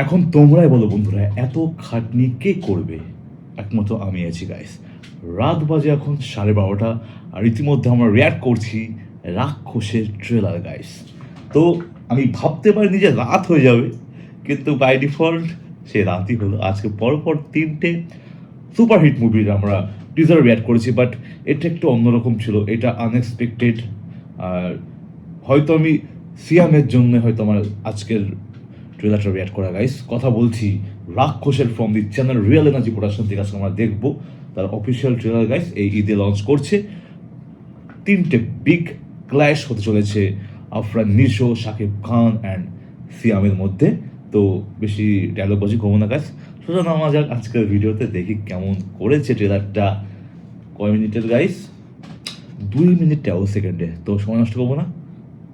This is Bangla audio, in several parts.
এখন তোমরাই বলো বন্ধুরা, এত খাটনি কে করবে? একমাত্র আমি আছি গাইস। রাত বাজে এখন 12:30, আর ইতিমধ্যে আমরা রিয়াক্ট করছি রাক্ষসের ট্রেলার গাইস। তো আমি ভাবতে পারিনি যে রাত হয়ে যাবে, কিন্তু বাই ডিফল্ট সে রাতই হলো। আজকে পরপর 3টে সুপারহিট মুভির আমরা টিজার রিয়াক্ট করেছি, বাট এটা একটু অন্যরকম ছিল, এটা আনএক্সপেক্টেড। আর হয়তো আমি সিয়ামের জন্য হয়তো আমার আজকের ট্রেলারটা রিয়াক্ট করা গাইস। কথা বলছি রাক্ষসের from the channel real energy production থেকে আজকে আমরা দেখবো তার অফিসিয়াল ট্রেলার গাইস। এই ঈদে লঞ্চ করছে। 3টে বিগ ক্ল্যাশ হতে চলেছে আফরান নিশো, শাকিব খান অ্যান্ড সিয়ামের মধ্যে। তো বেশি ডায়লগ বাজি করবো না গাইস, সোজা নামা যাক আজকের ভিডিওতে। দেখি কেমন করেছে ট্রেলারটা। কয় মিনিটের গাইস? 2 মিনিট 13 সেকেন্ডে। তো সময় নষ্ট করবো না,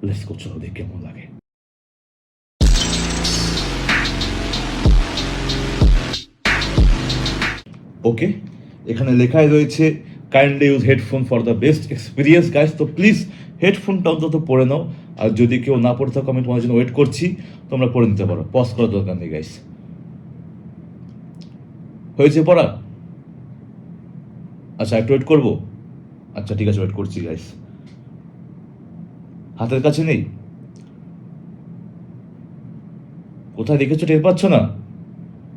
লেটস গো, চলো দেখি কেমন লাগে। ওকে, এখানে লেখাই রয়েছে kindly use headphone for the best experience guys. তো প্লিজ হেডফোনটা অন্তত পরে নাও, আর যদি কেউ না পড়ে থাকো আমি তোমার জন্য ওয়েট করছি, তোমরা পড়ে নিতে পারো, পজ করার দরকার নেই গাইস। হয়েছে পড়া? আচ্ছা, একটু ওয়েট করবো। আচ্ছা ঠিক আছে, ওয়েট করছি গাইস। হাতের কাছে নেই? কোথায় রেখেছো টের পাচ্ছ না?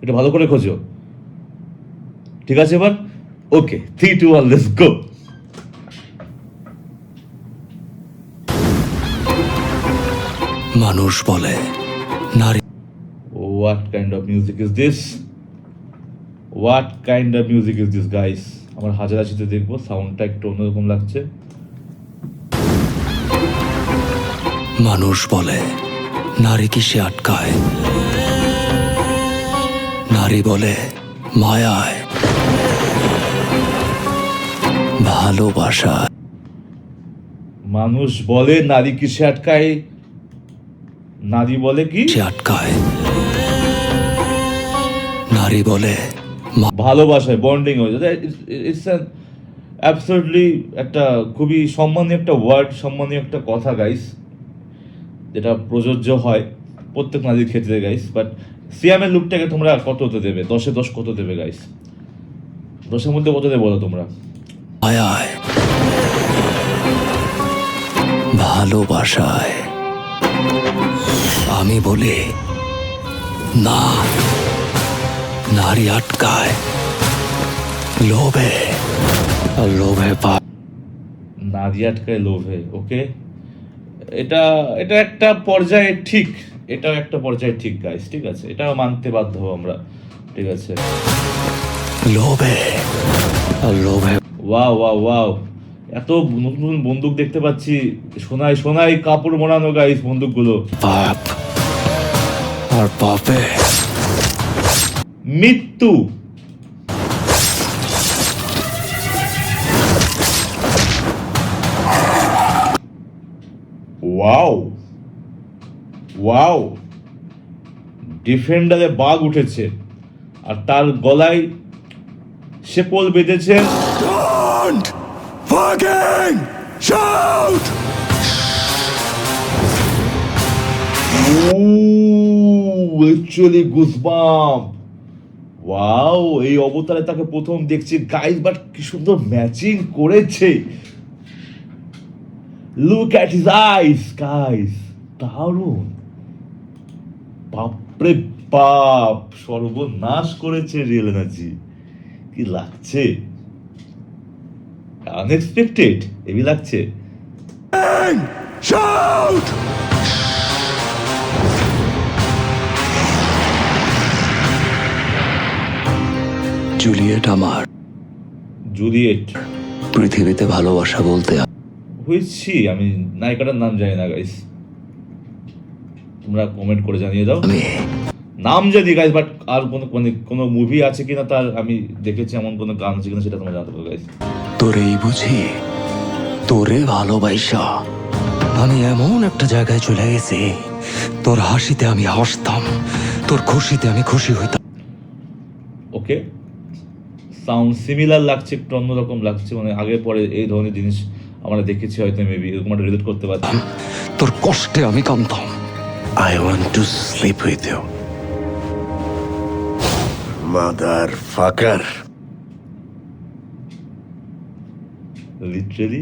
এটা ভালো করে খোঁজো। ঠিক আছে এবার? ওকে, 3, 2, 1, লেটস গো। মানুষ বলে নারী What kind of music is this? What kind of music is this guys? আমার হাজার আশিতে দেখবো, সাউন্ডটা একটু অন্যরকম লাগছে। মানুষ বলে নারী কিসে আটকায়, নারী বলে মায়ায়, ভালোবাসা। মানুষ বলে নারী কিসে আটকায়, নারী বলে কি সে আটকায়, নারী বলে ভালোবাসায়, বন্ডিং হয়ে যায়। ইটস অ্যান অ্যাবসলিউটলি একটা খুবই সম্মানীয় একটা ওয়ার্ড, সম্মানীয় একটা কথা গাইস, যেটা প্রযোজ্য হয় প্রত্যেক নারীর ক্ষেত্রে গাইস। বাট সিয়ামের লুকটাকে তোমরা কত হতে দেবে? 10-এ 10 কত দেবে গাইস? 10-এর মধ্যে কত দেবে বলো তোমরা? মায়ায়, ভালোবাসায়। আমি বলি না, নারী আটকায় লোভে, আর লোভে নারী আটকায় লোভে। ওকে, এটা এটা একটা পর্যায়ে ঠিক, এটাও একটা পর্যায়ে ঠিক গাইস, ঠিক আছে, এটাও মানতে বাধ্য হবো আমরা, ঠিক আছে। লোভে, আর লোভে। ওয়াও ওয়াও ওয়াও, এত নতুন নতুন বন্দুক দেখতে পাচ্ছি, সোনায় সোনায় কাপড় মোড়ানো গাইস বন্দুকগুলো। পাপ, আর পাপে মৃত্যু। ওয়াও ওয়াও, ডিফেন্ডারে বাঘ উঠেছে আর তার গলায় শেপল বেঁধেছে। Don't fucking shout! Actually goosebump. Wow, এই অবতারে তাকে প্রথম দেখছি গাইস, বাট কি সুন্দর ম্যাচিং করেছে। Look at his eyes guys, দারুণ। বাপরে বাপ, সর্বনাশ করেছে রিয়েল এনার্জি। কি লাগছে, আনএক্সপেক্টেড হেভি লাগছে। Shout! জুলিয়েট আমার, জুলিয়েট পৃথিবীতে ভালোবাসা বলতে হয়েছি। আমি নায়িকাটার নাম জানি না গাইস, তোমরা কমেন্ট করে জানিয়ে দাও। আমি নাম জানি গাইস, বাট আর কোনো মুভি আছে কিনা তার আমি দেখেছি এমন কোনো গান আছে কিনা সেটা তোমরা জানতে পারো গাইস। তোরেই বুঝি, তোরে ভালোবাসা আমি এমন একটা জায়গায় চলে গেছি, তোর হাসিতে আমি হাসতাম, তোর খুশিতে আমি খুশি হইতাম। ওকে, সাউন্ড সিমিলার লাগছে, একটু অন্যরকম লাগছে, মানে আগে পরে এই ধরনের জিনিস আমরা দেখেছি হয়তো, মেবি এরকম একটা রিলেট করতে পারছি। তোর কষ্টে আমি কাঁদতাম। I want to sleep with you. Motherfucker. Literally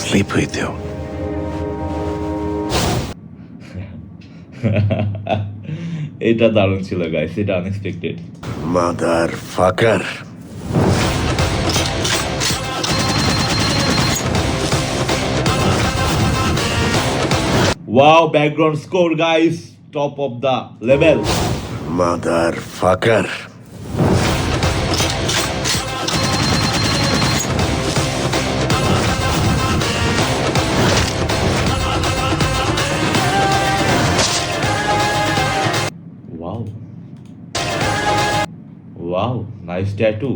Sleep with you. এটা দারুণ ছিল গাইস, এটা unexpected. Motherfucker. Wow, background score guys, top of the level. Motherfucker. Wow wow, nice tattoo.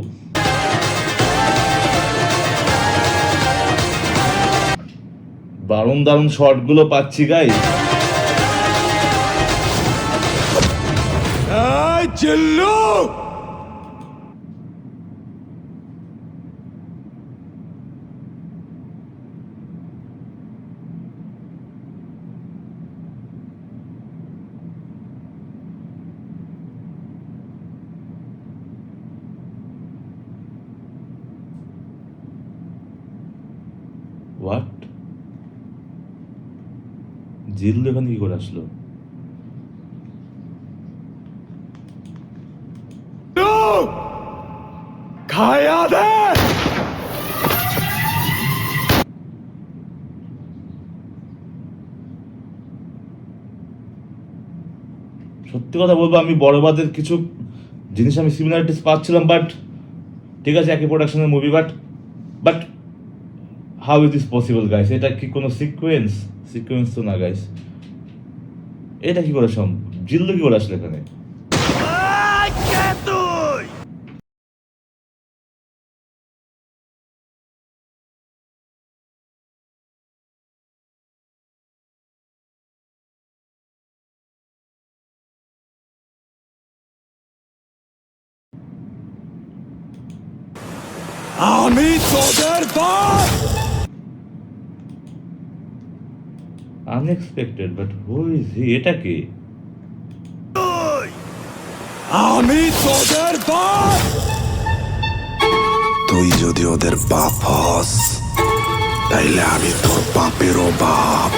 দারুণ দারুণ শটগুলো পাচ্ছি গাইস। Hey, Chillu! হোয়াট? জিল্লু এখানে কি করে আসলো? খায়া দে! সত্যি কথা বলবো, আমি বড়বাদের কিছু জিনিস আমি সিমিলারিটিস পাচ্ছিলাম, বাট ঠিক আছে, একই প্রোডাকশনের movie, but how is this possible guys? এটা কি কোনো সিকোয়েন্স তো না গাইস। এটা কি করে সম্ভব? জিল্লু কি করে আসলো এখানে? আমি তোদের বাপ! Unexpected, but who is he? এটা কি? আমি তোদের বাপ! তুই যদি ওদের বাপ হস, তাইলে আমি তোর বাপেরও বাপ।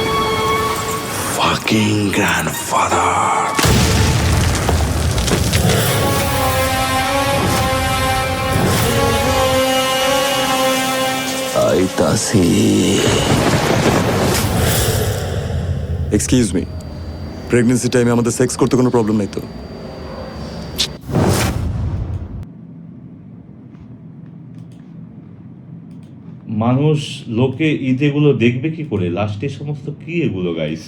Fucking grandfather. আইতাছি। এক্সকিউজ মি, প্রেগনেন্সি টাইমে আমাদের সেক্স করতে কোনো প্রবলেম নাই তো? মানুষ, লোকে ঈদ এগুলো দেখবে কি করে? লাস্টে সমস্ত কি এগুলো গাইস?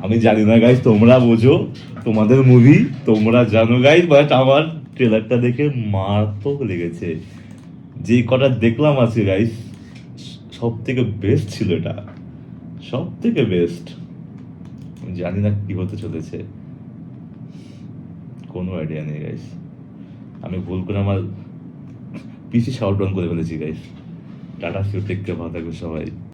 আমি জানি না গাইস, তোমরা বোঝো, তোমাদের মুভি তোমরা জানো গাইস, বাট আমার ট্রেলারটা দেখে মারাত্মক লেগেছে। যে কটা দেখলাম আছে গাইস, সব থেকে বেস্ট ছিল এটা, সব থেকে বেস্ট। জানি না কি হতে চলেছে, কোনো আইডিয়া নেই গাইস। আমি ভুল করে আমার পিসি শাউট ডাউন করে ফেলেছি guys. Tata, see you, take care, ভালো থাকবে সবাই।